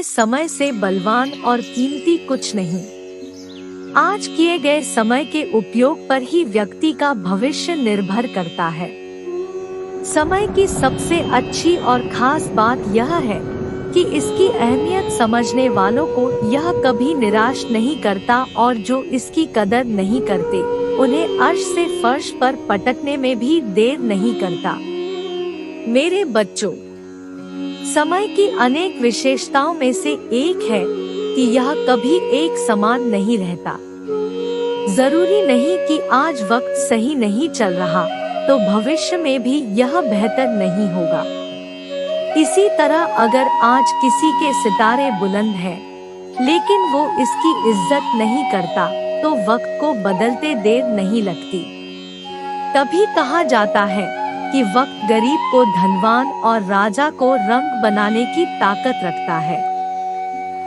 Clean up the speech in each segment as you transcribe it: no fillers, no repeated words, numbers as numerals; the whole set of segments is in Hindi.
में समय से बलवान और कीमती कुछ नहीं। आज किए गए समय के उपयोग पर ही व्यक्ति का भविष्य निर्भर करता है। समय की सबसे अच्छी और खास बात यह है कि इसकी अहमियत समझने वालों को यह कभी निराश नहीं करता, और जो इसकी कदर नहीं करते उन्हें अर्श से फर्श पर पटकने में भी देर नहीं करता। मेरे बच्चों, समय की अनेक विशेषताओं में से एक है कि यह कभी एक समान नहीं रहता। जरूरी नहीं कि आज वक्त सही नहीं चल रहा तो भविष्य में भी यह बेहतर नहीं होगा। इसी तरह अगर आज किसी के सितारे बुलंद हैं, लेकिन वो इसकी इज्जत नहीं करता तो वक्त को बदलते देर नहीं लगती। तभी कहा जाता है कि वक्त गरीब को धनवान और राजा को रंग बनाने की ताकत रखता है।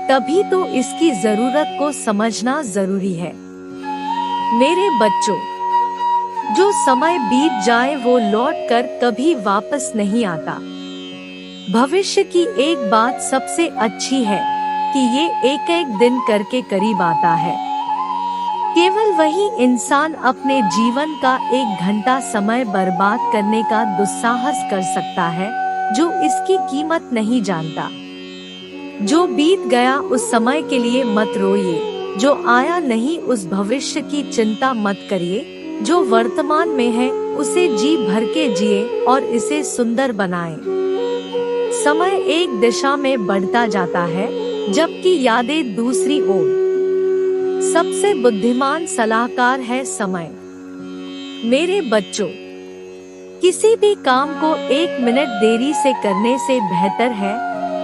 तभी तो इसकी जरूरत को समझना जरूरी है। मेरे बच्चों, जो समय बीत जाए वो लौट कर कभी वापस नहीं आता। भविष्य की एक बात सबसे अच्छी है कि ये एक एक दिन करके करीब आता है। केवल वही इंसान अपने जीवन का 1 घंटा समय बर्बाद करने का दुस्साहस कर सकता है जो इसकी कीमत नहीं जानता। जो बीत गया उस समय के लिए मत रोइए, जो आया नहीं उस भविष्य की चिंता मत करिए। जो वर्तमान में है उसे जी भर के जिए और इसे सुंदर बनाएं। समय एक दिशा में बढ़ता जाता है जबकि यादें दूसरी ओर। सबसे बुद्धिमान सलाहकार है समय। मेरे बच्चों, किसी भी काम को 1 मिनट देरी से करने से बेहतर है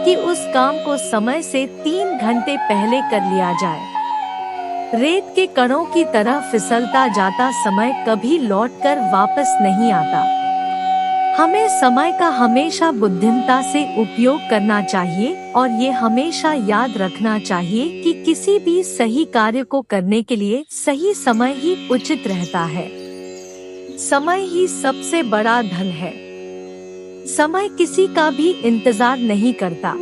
कि उस काम को समय से 3 घंटे पहले कर लिया जाए। रेत के कणों की तरह फिसलता जाता समय कभी लौटकर वापस नहीं आता। हमें समय का हमेशा बुद्धिमता से उपयोग करना चाहिए और ये हमेशा याद रखना चाहिए कि किसी भी सही कार्य को करने के लिए सही समय ही उचित रहता है। समय ही सबसे बड़ा धन है। समय किसी का भी इंतजार नहीं करता।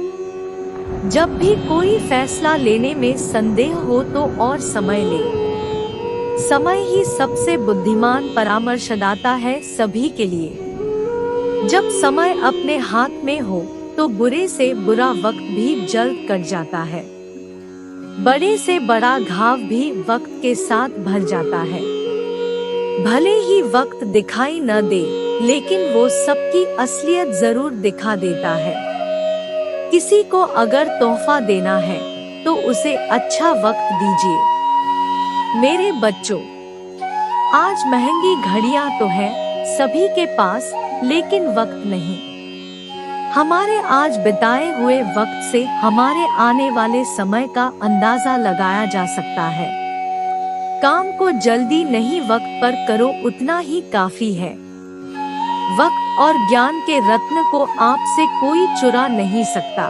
जब भी कोई फैसला लेने में संदेह हो तो और समय ले। समय ही सबसे बुद्धिमान परामर्शदाता है सभी के लिए। जब समय अपने हाथ में हो तो बुरे से बुरा वक्त भी जल्द कट जाता है। बड़े से बड़ा घाव भी वक्त के साथ भर जाता है। भले ही वक्त दिखाई न दे, लेकिन वो सबकी असलियत जरूर दिखा देता है। किसी को अगर तोहफा देना है तो उसे अच्छा वक्त दीजिए। मेरे बच्चों, आज महंगी घड़ियां तो है सभी के पास, लेकिन वक्त नहीं। हमारे आज बिताए हुए वक्त से हमारे आने वाले समय का अंदाजा लगाया जा सकता है। काम को जल्दी नहीं, वक्त पर करो, उतना ही काफी है। वक्त और ज्ञान के रत्न को आपसे कोई चुरा नहीं सकता।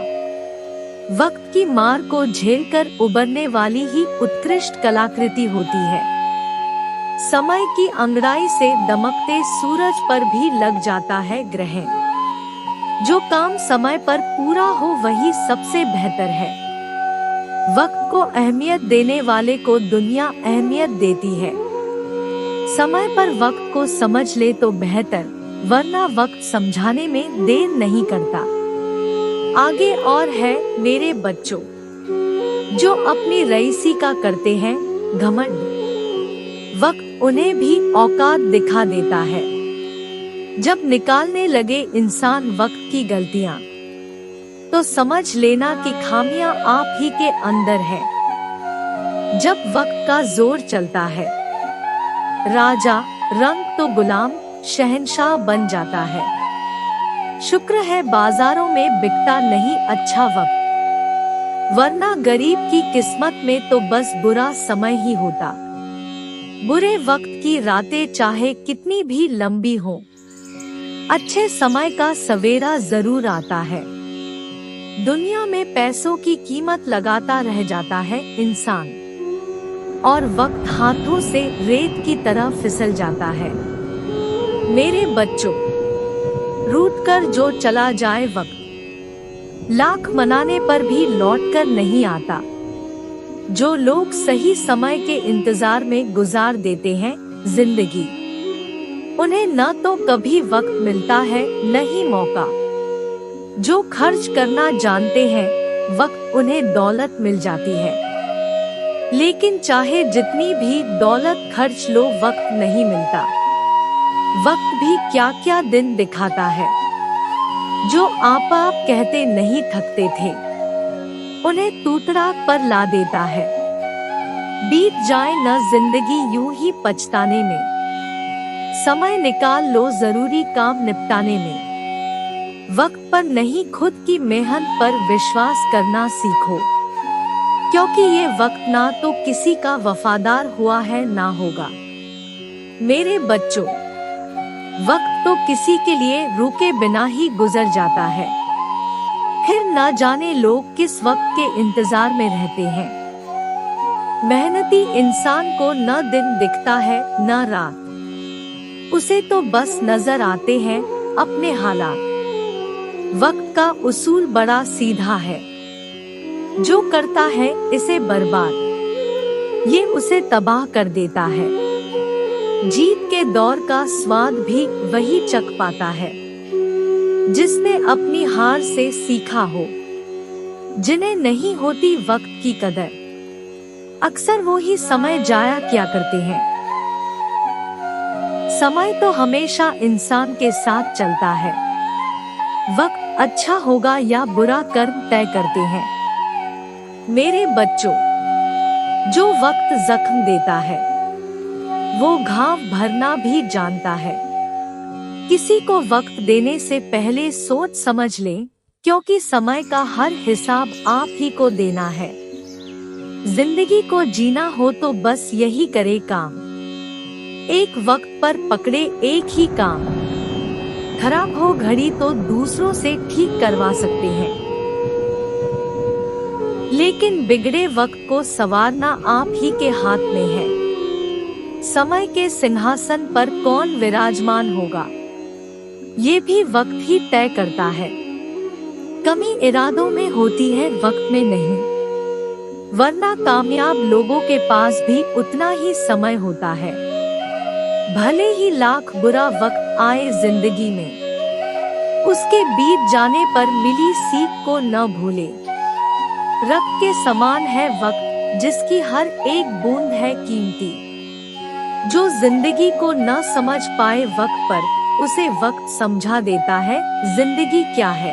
वक्त की मार को झेलकर उबरने वाली ही उत्कृष्ट कलाकृति होती है। समय की अंगड़ाई से दमकते सूरज पर भी लग जाता है ग्रहण। जो काम समय पर पूरा हो वही सबसे बेहतर है। वक्त को अहमियत देने वाले को दुनिया अहमियत देती है। समय पर वक्त को समझ ले तो बेहतर, वरना वक्त समझाने में देर नहीं करता। आगे और है मेरे बच्चों, जो अपनी रईसी का करते हैं घमंड, वक्त उन्हें भी औकात दिखा देता है। जब निकालने लगे इंसान वक्त की गलतियां, तो समझ लेना कि खामियां आप ही के अंदर है। जब वक्त का जोर चलता है, राजा रंग तो गुलाम शहंशाह बन जाता है। शुक्र है बाजारों में बिकता नहीं अच्छा वक्त, वरना गरीब की किस्मत में तो बस बुरा समय ही होता। बुरे वक्त की रातें चाहे कितनी भी लंबी हो, अच्छे समय का सवेरा जरूर आता है। दुनिया में पैसों की कीमत लगाता रह जाता है इंसान, और वक्त हाथों से रेत की तरह फिसल जाता है। मेरे बच्चों, रूठ कर जो चला जाए वक्त, लाख मनाने पर भी लौटकर नहीं आता। जो लोग सही समय के इंतजार में गुजार देते हैं जिंदगी, उन्हें न तो कभी वक्त मिलता है न ही मौका। जो खर्च करना जानते हैं वक्त उन्हें दौलत मिल जाती है, लेकिन चाहे जितनी भी दौलत खर्च लो वक्त नहीं मिलता। वक्त भी क्या क्या दिन दिखाता है। जो आप कहते नहीं थकते थे उन्हें तूतराक पर ला देता है। बीत जाए न जिंदगी यूं ही पछताने में, समय निकाल लो जरूरी काम निपटाने में। वक्त पर नहीं खुद की मेहनत पर विश्वास करना सीखो, क्योंकि ये वक्त ना तो किसी का वफादार हुआ है ना होगा। मेरे बच्चों, वक्त तो किसी के लिए रुके बिना ही गुजर जाता है। फिर न जाने लोग किस वक्त के इंतजार में रहते हैं। मेहनती इंसान को न दिन दिखता है न रात, उसे तो बस नजर आते हैं अपने हालात। वक्त का उसूल बड़ा सीधा है, जो करता है इसे बर्बाद ये उसे तबाह कर देता है। जीत के दौर का स्वाद भी वही चख पाता है जिसने अपनी हार से सीखा हो। जिन्हें नहीं होती वक्त की कदर, अक्सर वो ही समय जाया किया करते हैं। समय तो हमेशा इंसान के साथ चलता है। वक्त अच्छा होगा या बुरा कर्म तय करते हैं। मेरे बच्चों, जो वक्त जख्म देता है वो घाव भरना भी जानता है। किसी को वक्त देने से पहले सोच समझ लें, क्योंकि समय का हर हिसाब आप ही को देना है। जिंदगी को जीना हो तो बस यही करे काम, एक वक्त पर पकड़े एक ही काम। खराब हो घड़ी तो दूसरों से ठीक करवा सकते हैं, लेकिन बिगड़े वक्त को संवारना आप ही के हाथ में है। समय के सिंहासन पर कौन विराजमान होगा ये भी वक्त ही तय करता है। कमी इरादों में होती है वक्त में नहीं, वरना कामयाब लोगों के पास भी उतना ही समय होता है। भले ही लाख बुरा वक्त आए जिंदगी में, उसके बीत जाने पर मिली सीख को न भूले। रक्त के समान है वक्त, जिसकी हर एक बूंद है कीमती। जो जिंदगी को न समझ पाए वक्त पर, उसे वक्त समझा देता है जिंदगी क्या है।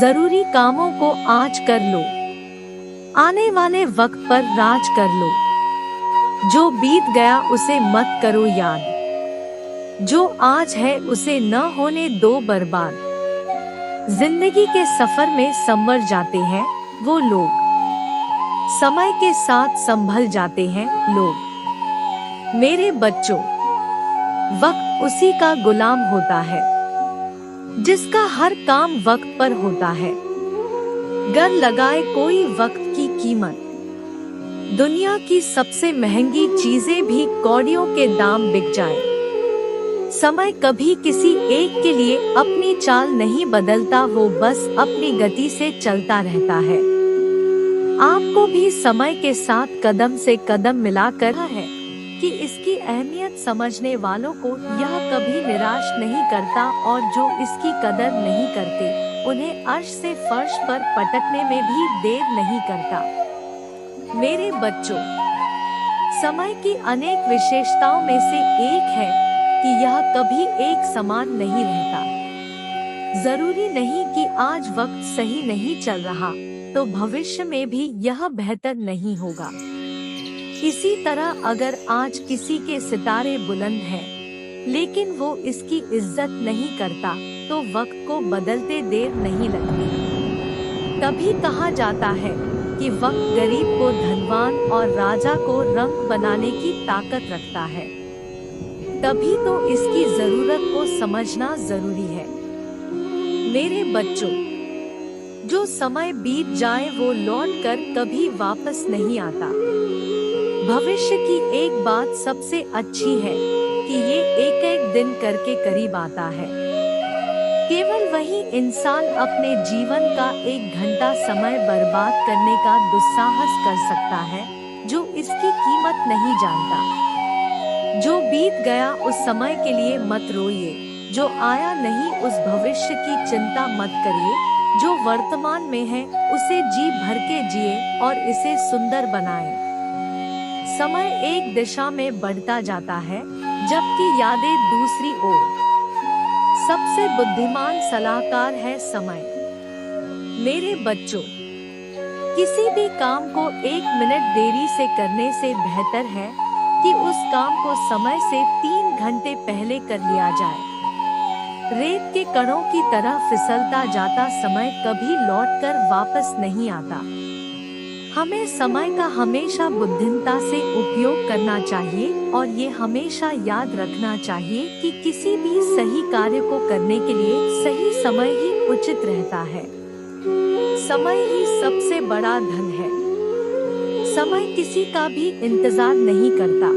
जरूरी कामों को आज कर लो, आने वाले वक्त पर राज कर लो। जो बीत गया उसे मत करो याद, जो आज है उसे न होने दो बर्बाद। जिंदगी के सफर में संवर जाते हैं वो लोग, समय के साथ संभल जाते हैं लोग। मेरे बच्चों, वक्त उसी का गुलाम होता है जिसका हर काम वक्त पर होता है। गर लगाए कोई वक्त की कीमत, दुनिया की सबसे महंगी चीजें भी कौड़ियों के दाम बिक जाए। समय कभी किसी एक के लिए अपनी चाल नहीं बदलता, वो बस अपनी गति से चलता रहता है। आपको भी समय के साथ कदम से कदम मिलाकर है कि इसकी अहमियत समझने वालों को यह कभी निराश नहीं करता, और जो इसकी कदर नहीं करते उन्हें अर्श से फर्श पर पटकने में भी देर नहीं करता। मेरे बच्चों, समय की अनेक विशेषताओं में से एक है कि यह कभी एक समान नहीं रहता। जरूरी नहीं कि आज वक्त सही नहीं चल रहा तो भविष्य में भी यह बेहतर नहीं होगा। इसी तरह अगर आज किसी के सितारे बुलंद हैं, लेकिन वो इसकी इज्जत नहीं करता, तो वक्त को बदलते देर नहीं लगती। तभी कहा जाता है कि वक्त गरीब को धनवान और राजा को रंग बनाने की ताकत रखता है। तभी तो इसकी जरूरत को समझना जरूरी है। मेरे बच्चों, जो समय बीत जाए वो लौट कर कभी वापस नहीं आता। भविष्य की एक बात सबसे अच्छी है कि ये एक एक दिन करके करीब आता है। केवल वही इंसान अपने जीवन का 1 घंटा समय बर्बाद करने का दुस्साहस कर सकता है जो इसकी कीमत नहीं जानता। जो बीत गया उस समय के लिए मत रोइए, जो आया नहीं उस भविष्य की चिंता मत करिए। जो वर्तमान में है उसे जी भर के जिए और इसे सुंदर बनाएं। समय एक दिशा में बढ़ता जाता है जबकि यादें दूसरी ओर। सबसे बुद्धिमान सलाहकार है समय। मेरे बच्चों, किसी भी काम को 1 मिनट देरी से करने से बेहतर है कि उस काम को समय से 3 घंटे पहले कर लिया जाए। रेत के कणों की तरह फिसलता जाता समय कभी लौटकर वापस नहीं आता। हमें समय का हमेशा बुद्धिमत्ता से उपयोग करना चाहिए और ये हमेशा याद रखना चाहिए कि किसी भी सही कार्य को करने के लिए सही समय ही उचित रहता है। समय ही सबसे बड़ा धन है। समय किसी का भी इंतजार नहीं करता।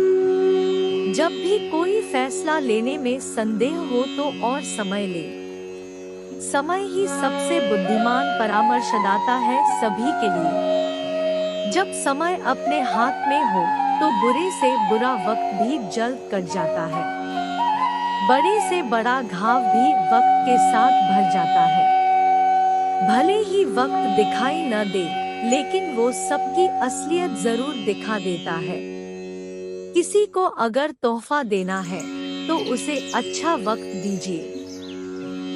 जब भी कोई फैसला लेने में संदेह हो तो और समय ले। समय ही सबसे बुद्धिमान परामर्शदाता है सभी के लिए। जब समय अपने हाथ में हो तो बुरे से बुरा वक्त भी जल्द कट जाता है। बड़े से बड़ा घाव भी वक्त के साथ भर जाता है। भले ही वक्त दिखाई न दे, लेकिन वो सबकी असलियत जरूर दिखा देता है। किसी को अगर तोहफा देना है तो उसे अच्छा वक्त दीजिए।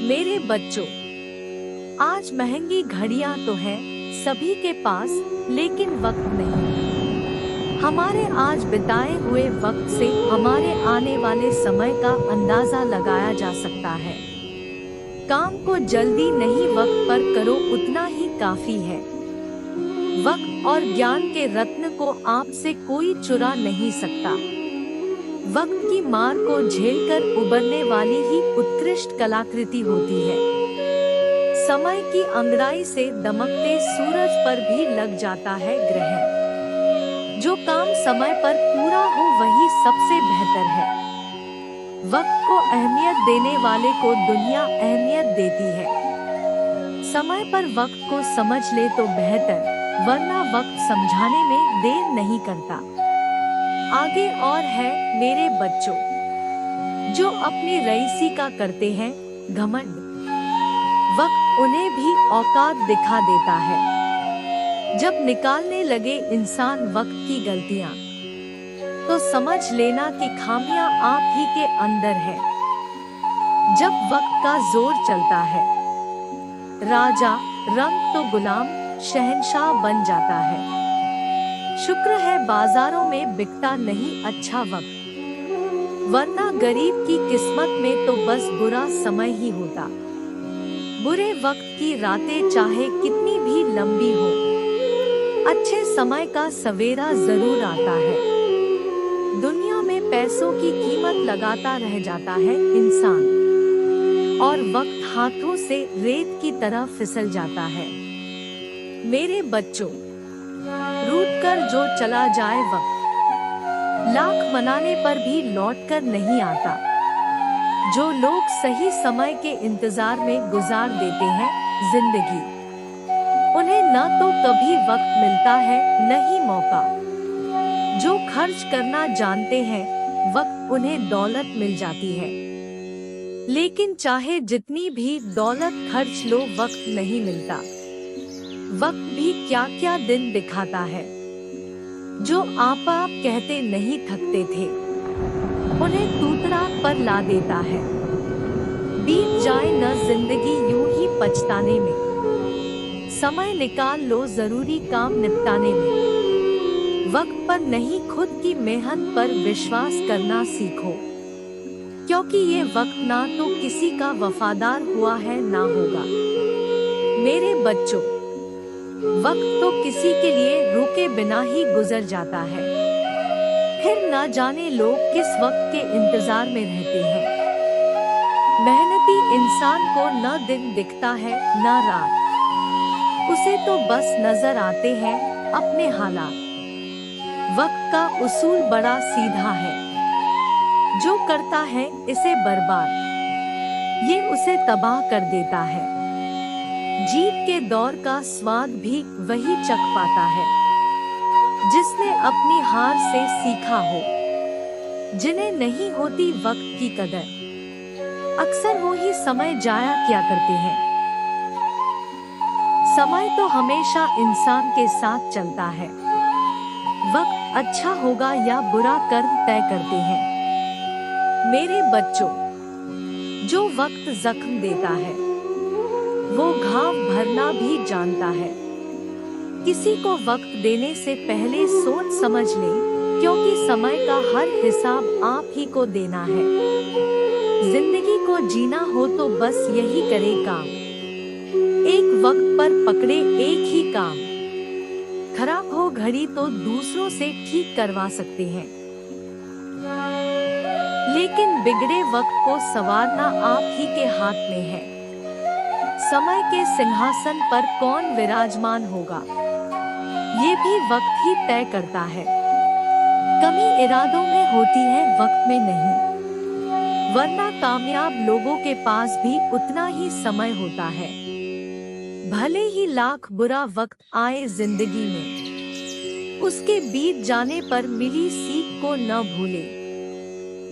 मेरे बच्चों, आज महंगी घड़ियां तो है सभी के पास, लेकिन वक्त नहीं। हमारे आज बिताए हुए वक्त से हमारे आने वाले समय का अंदाजा लगाया जा सकता है। काम को जल्दी नहीं वक्त पर करो, उतना ही काफी है। वक्त और ज्ञान के रत्न को आपसे कोई चुरा नहीं सकता। वक्त की मार को झेलकर उबरने वाली ही उत्कृष्ट कलाकृति होती है। समय की अंगड़ाई से दमकते सूरज पर भी लग जाता है ग्रहण। जो काम समय पर पूरा हो वही सबसे बेहतर है। वक्त को अहमियत देने वाले को दुनिया अहमियत देती है। समय पर वक्त को समझ ले तो बेहतर, वरना वक्त समझाने में देर नहीं करता। आगे और है मेरे बच्चों, जो अपनी रईसी का करते हैं घमंड, वक्त उन्हें भी औकात दिखा देता है। जब निकालने लगे इंसान वक्त की गलतियां, तो समझ लेना कि खामियां आप ही के अंदर है। जब वक्त का जोर चलता है, राजा रंग तो गुलाम शहंशाह बन जाता है। शुक्र है बाजारों में बिकता नहीं अच्छा वक्त, वरना गरीब की किस्मत में तो बस बुरा समय ही होता। बुरे वक्त की रातें चाहे कितनी भी लंबी हो, अच्छे समय का सवेरा जरूर आता है। दुनिया में पैसों की कीमत लगाता रह जाता है इंसान, और वक्त हाथों से रेत की तरह फिसल जाता है। मेरे बच्चों, रूठ कर जो चला जाए वक्त, लाख मनाने पर भी लौट कर नहीं आता। जो लोग सही समय के इंतजार में गुजार देते हैं जिंदगी, उन्हें न तो कभी वक्त मिलता है न ही मौका। जो खर्च करना जानते हैं, वक्त उन्हें दौलत मिल जाती है। लेकिन चाहे जितनी भी दौलत खर्च लो, वक्त नहीं मिलता। वक्त भी क्या क्या दिन दिखाता है। जो आप कहते नहीं थकते थे, उन्हें तूतराक पर ला देता है। बीत जाए न जिंदगी यूं ही पछताने में, समय निकाल लो जरूरी काम निपटाने में। वक्त पर नहीं, खुद की मेहनत पर विश्वास करना सीखो, क्योंकि ये वक्त ना तो किसी का वफादार हुआ है ना होगा। मेरे बच्चों, वक्त तो किसी के लिए रुके बिना ही गुजर जाता है। फिर ना जाने लोग किस वक्त के इंतजार में रहते हैं। मेहनती इंसान को न दिन दिखता है न रात, उसे तो बस नजर आते हैं अपने हालात। वक्त का उसूल बड़ा सीधा है, जो करता है इसे बर्बाद, ये उसे तबाह कर देता है। जीत के दौर का स्वाद भी वही चख पाता है जिसने अपनी हार से सीखा हो। जिन्हें नहीं होती वक्त की कदर, अक्सर वो ही समय जाया किया करते हैं। समय तो हमेशा इंसान के साथ चलता है। वक्त अच्छा होगा या बुरा कर्म तय करते हैं। मेरे बच्चों, जो वक्त जख्म देता है वो घाव भरना भी जानता है। किसी को वक्त देने से पहले सोच समझ लें, क्योंकि समय का हर हिसाब आप ही को देना है। जिंदगी को जीना हो तो बस यही करे काम, एक वक्त पर पकड़े एक ही काम। खराब हो घड़ी तो दूसरों से ठीक करवा सकते हैं, लेकिन बिगड़े वक्त को संवारना आप ही के हाथ में है। समय के सिंहासन पर कौन विराजमान होगा, ये भी वक्त ही तय करता है। कमी इरादों में होती है, वक्त में नहीं। वरना कामयाब लोगों के पास भी उतना ही समय होता है। भले ही लाख बुरा वक्त आए जिंदगी में, उसके बीत जाने पर मिली सीख को न भूले।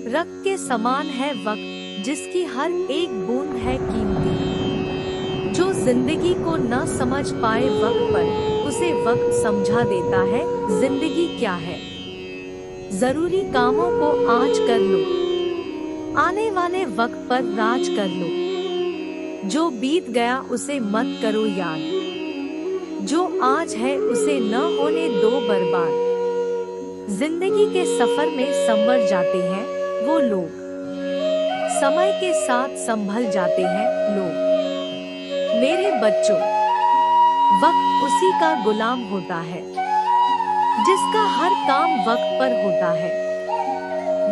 रक्त के समान है वक्त, जिसकी हर एक बूंद है कीमती। जो जिंदगी को न समझ पाए वक्त पर, उसे वक्त समझा देता है जिंदगी क्या है। जरूरी कामों को आज कर लो, आने वाले वक्त पर राज कर लो। जो बीत गया उसे मत करो याद, जो आज है उसे न होने दो बर्बाद। जिंदगी के सफर में संवर जाते हैं वो लोग, समय के साथ संभल जाते हैं लोग। मेरे बच्चों, वक्त उसी का गुलाम होता है जिसका हर काम वक्त पर होता है।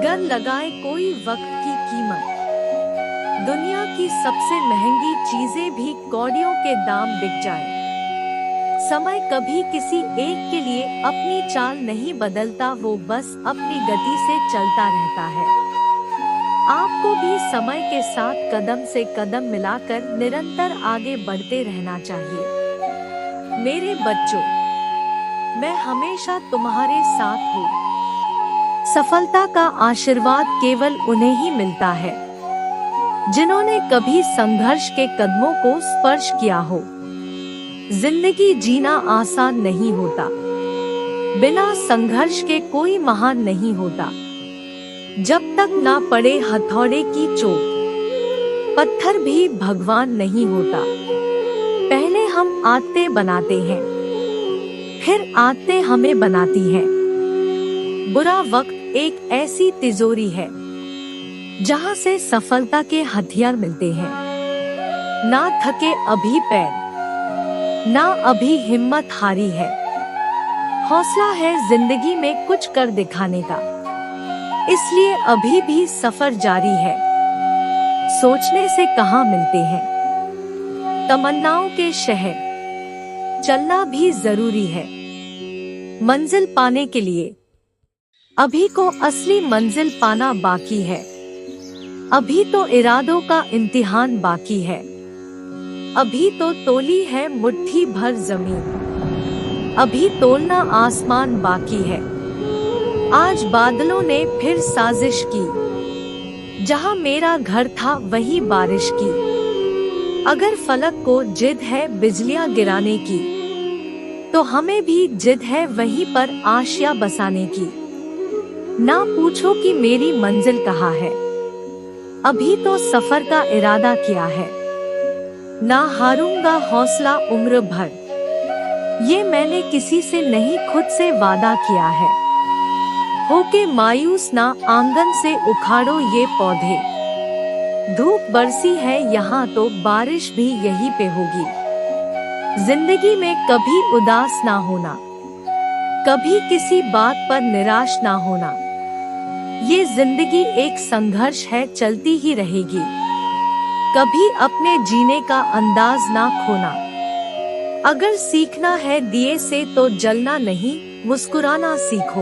गर लगाए कोई वक्त की कीमत, दुनिया की सबसे महंगी चीजें भी कौड़ियों के दाम बिक जाए। समय कभी किसी एक के लिए अपनी चाल नहीं बदलता, वो बस अपनी गति से चलता रहता है। आपको भी समय के साथ कदम से कदम मिलाकर निरंतर आगे बढ़ते रहना चाहिए। मेरे बच्चों, मैं हमेशा तुम्हारे साथ हूँ। सफलता का आशीर्वाद केवल उन्हें ही मिलता है जिन्होंने कभी संघर्ष के कदमों को स्पर्श किया हो। जिंदगी जीना आसान नहीं होता, बिना संघर्ष के कोई महान नहीं होता। जब तक ना पड़े हथौड़े की चोट, पत्थर भी भगवान नहीं होता। पहले हम आदतें बनाते हैं, फिर आदतें हमें बनाती हैं। बुरा वक्त एक ऐसी तिजोरी है जहां से सफलता के हथियार मिलते हैं। ना थके अभी पैर, ना अभी हिम्मत हारी है। हौसला है जिंदगी में कुछ कर दिखाने का, इसलिए अभी भी सफर जारी है। सोचने से कहाँ मिलते हैं तमन्नाओं के शहर, चलना भी जरूरी है मंजिल पाने के लिए। अभी को असली मंजिल पाना बाकी है, अभी तो इरादों का इम्तिहान बाकी है। अभी तो तोली है मुट्ठी भर जमीन, अभी तोलना आसमान बाकी है। आज बादलों ने फिर साजिश की, जहां मेरा घर था वही बारिश की। अगर फलक को जिद है बिजलियां गिराने की, तो हमें भी जिद है वहीं पर आशिया बसाने की। ना पूछो कि मेरी मंजिल कहाँ है, अभी तो सफर का इरादा किया है। ना हारूंगा हौसला उम्र भर, ये मैंने किसी से नहीं खुद से वादा किया है। होके मायूस ना आंगन से उखाड़ो ये पौधे, धूप बरसी है यहाँ तो बारिश भी यहीं पे होगी। जिंदगी में कभी उदास ना होना, कभी किसी बात पर निराश ना होना। ये जिंदगी एक संघर्ष है, चलती ही रहेगी। कभी अपने जीने का अंदाज ना खोना। अगर सीखना है दिए से तो जलना नहीं, मुस्कुराना सीखो।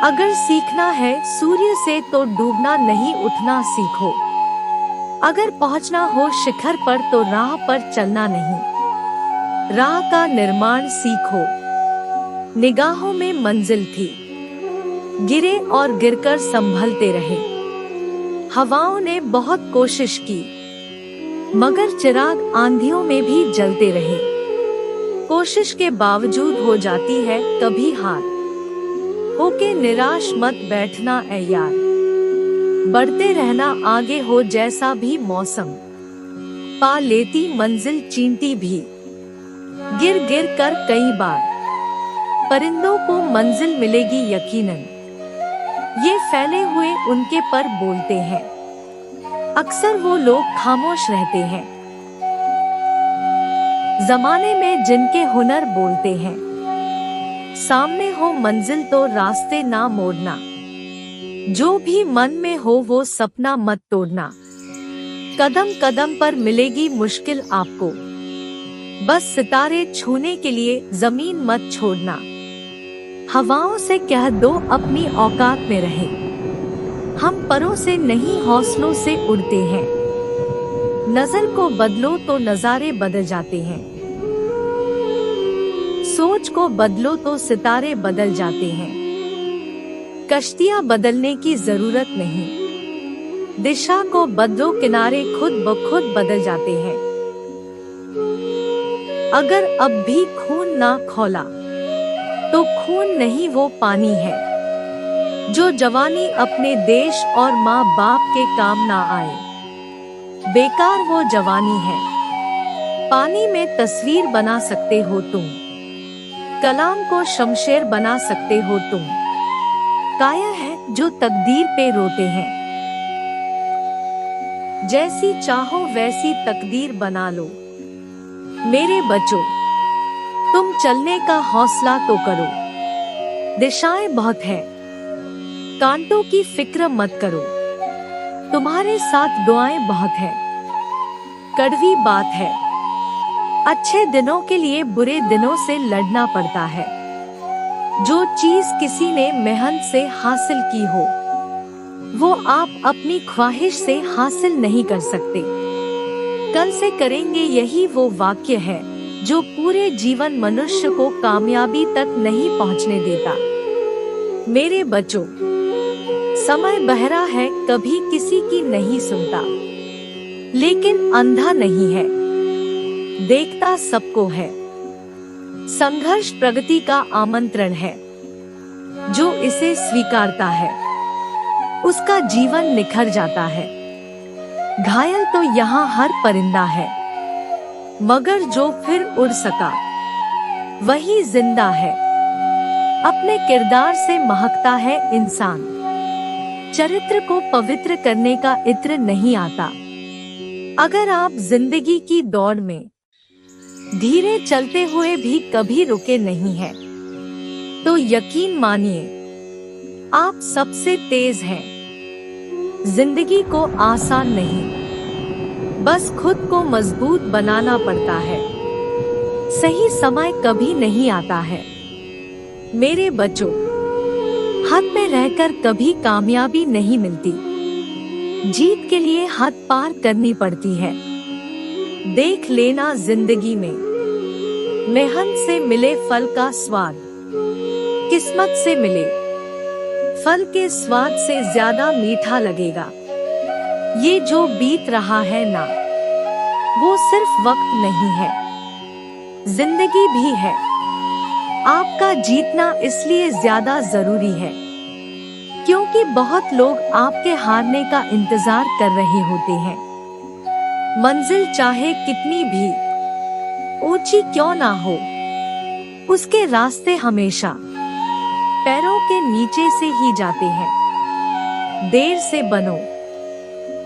अगर सीखना है सूर्य से तो डूबना नहीं, उठना सीखो। अगर पहुंचना हो शिखर पर तो राह पर चलना नहीं, राह का निर्माण सीखो। निगाहों में मंजिल थी, गिरे और गिरकर संभलते रहे। हवाओं ने बहुत कोशिश की, मगर चिराग आंधियों में भी जलते रहे। कोशिश के बावजूद हो जाती है कभी हार, होके निराश मत बैठना ऐ यार। बढ़ते रहना आगे हो जैसा भी मौसम, पा लेती मंजिल चींटी भी। गिर गिर कर कई बार परिंदों को मंजिल मिलेगी यकीनन, ये फैले हुए उनके पर बोलते हैं। अक्सर वो लोग खामोश रहते हैं, जमाने में जिनके हुनर बोलते हैं। सामने हो मंजिल तो रास्ते ना मोड़ना, जो भी मन में हो वो सपना मत तोड़ना। कदम कदम पर मिलेगी मुश्किल आपको, बस सितारे छूने के लिए जमीन मत छोड़ना। हवाओं से कह दो अपनी औकात में रहे, हम परों से नहीं हौसलों से उड़ते हैं। नजर को बदलो तो नजारे बदल जाते हैं, सोच को बदलो तो सितारे बदल जाते हैं। कश्तियां बदलने की जरूरत नहीं, दिशा को बदलो किनारे खुद ब खुद बदल जाते हैं। अगर अब भी खून ना खौला तो खून नहीं वो पानी है, जो जवानी अपने देश और माँ बाप के काम ना आए। बेकार वो जवानी है, पानी में तस्वीर बना सकते हो तुम, कलाम को शमशेर बना सकते हो तुम। काया है जो तकदीर पे रोते हैं, जैसी चाहो वैसी तकदीर बना लो। मेरे बच्चों, तुम चलने का हौसला तो करो, दिशाएं बहुत है, कांटों की फिक्र मत करो। तुम्हारे साथ दुआएं बहुत है, कड़वी बात है, अच्छे दिनों के लिए बुरे दिनों से लड़ना पड़ता है। जो चीज किसी ने मेहनत से हासिल की हो, वो आप अपनी ख्वाहिश से हासिल नहीं कर सकते। कल से करेंगे यही वो वाक्य है जो पूरे जीवन मनुष्य को कामयाबी तक नहीं पहुंचने देता। मेरे बच्चों, समय बहरा है, कभी किसी की नहीं सुनता, लेकिन अंधा नहीं है, देखता सबको है। संघर्ष प्रगति का आमंत्रण है, जो इसे स्वीकारता है उसका जीवन निखर जाता है। घायल तो यहाँ हर परिंदा है, मगर जो फिर उड़ सका वही जिंदा है। अपने किरदार से महकता है इंसान, चरित्र को पवित्र करने का इत्र नहीं आता। अगर आप जिंदगी की दौड़ में धीरे चलते हुए भी कभी रुके नहीं हैं, तो यकीन मानिए आप सबसे तेज हैं। जिंदगी को आसान नहीं, बस खुद को मजबूत बनाना पड़ता है। सही समय कभी नहीं आता है। मेरे बच्चों, हद में रहकर कभी कामयाबी नहीं मिलती, जीत के लिए हद पार करनी पड़ती है। देख लेना जिंदगी में मेहनत से मिले फल का स्वाद, किस्मत से मिले फल के स्वाद से ज्यादा मीठा लगेगा। ये जो बीत रहा है ना, वो सिर्फ वक्त नहीं है, जिंदगी भी है। आपका जीतना इसलिए ज्यादा जरूरी है क्योंकि बहुत लोग आपके हारने का इंतजार कर रहे होते हैं। मंजिल चाहे कितनी भी ऊंची क्यों ना हो, उसके रास्ते हमेशा पैरों के नीचे से ही जाते हैं। देर से बनो,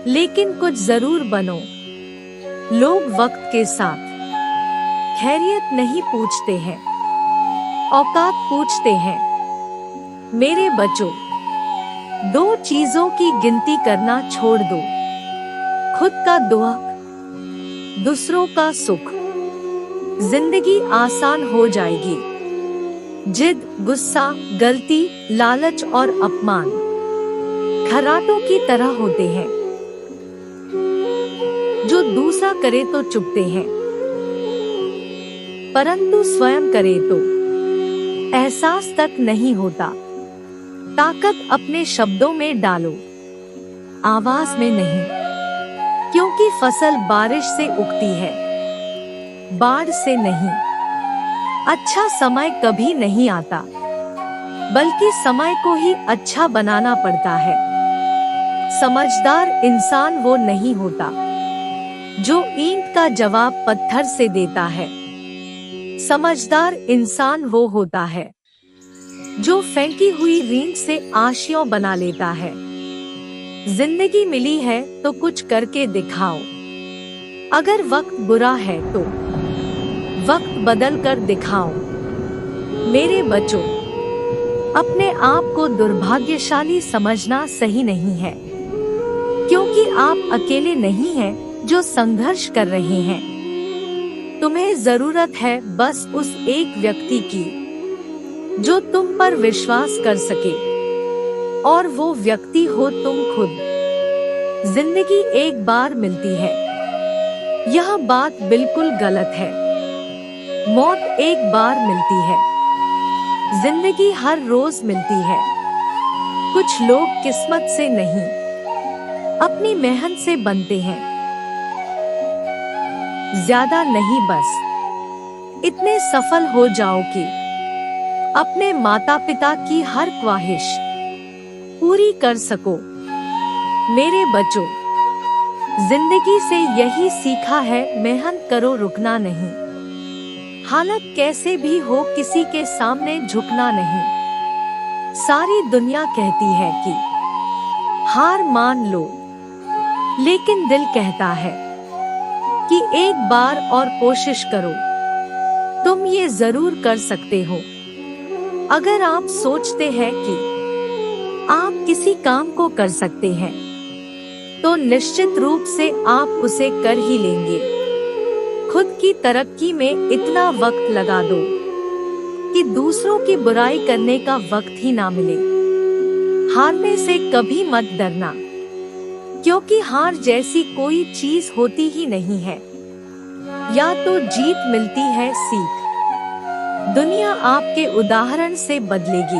लेकिन कुछ जरूर बनो। लोग वक्त के साथ खैरियत नहीं पूछते हैं, औकात पूछते हैं। मेरे बच्चों, दो चीजों की गिनती करना छोड़ दो, खुद का दुख, दूसरों का सुख। जिंदगी आसान हो जाएगी। जिद, गुस्सा, गलती, लालच और अपमान खर्राटों की तरह होते हैं, जो दूसरा करे तो चुपते हैं, परंतु स्वयं करे तो एहसास तक नहीं होता। ताकत अपने शब्दों में डालो, आवाज में नहीं, क्योंकि फसल बारिश से उगती है, बाढ़ से नहीं। अच्छा समय कभी नहीं आता, बल्कि समय को ही अच्छा बनाना पड़ता है। समझदार इंसान वो नहीं होता जो ईंट का जवाब पत्थर से देता है। समझदार इंसान वो होता है जो फेंकी हुई रींट से आशियों बना लेता है। जिंदगी मिली है तो कुछ करके दिखाओ। अगर वक्त बुरा है तो वक्त बदल कर दिखाओ। मेरे बच्चों, अपने आप को दुर्भाग्यशाली समझना सही नहीं है, क्योंकि आप अकेले नहीं हैं जो संघर्ष कर रहे हैं। तुम्हें जरूरत है बस उस एक व्यक्ति की जो तुम पर विश्वास कर सके, और वो व्यक्ति हो तुम खुद। जिंदगी एक बार मिलती है, यह बात बिल्कुल गलत है। मौत एक बार मिलती है, जिंदगी हर रोज मिलती है। कुछ लोग किस्मत से नहीं, अपनी मेहनत से बनते हैं। ज्यादा नहीं, बस इतने सफल हो जाओ कि अपने माता पिता की हर ख्वाहिश पूरी कर सको। मेरे बच्चों, जिंदगी से यही सीखा है, मेहनत करो, रुकना नहीं। हालत कैसे भी हो, किसी के सामने झुकना नहीं। सारी दुनिया कहती है कि हार मान लो, लेकिन दिल कहता है कि एक बार और कोशिश करो। तुम ये जरूर कर सकते हो। अगर आप सोचते हैं कि आप किसी काम को कर सकते हैं, तो निश्चित रूप से आप उसे कर ही लेंगे। खुद की तरक्की में इतना वक्त लगा दो कि दूसरों की बुराई करने का वक्त ही ना मिले। हारने से कभी मत डरना, क्योंकि हार जैसी कोई चीज होती ही नहीं है। या तो जीत मिलती है सीख। दुनिया आपके उदाहरण से बदलेगी।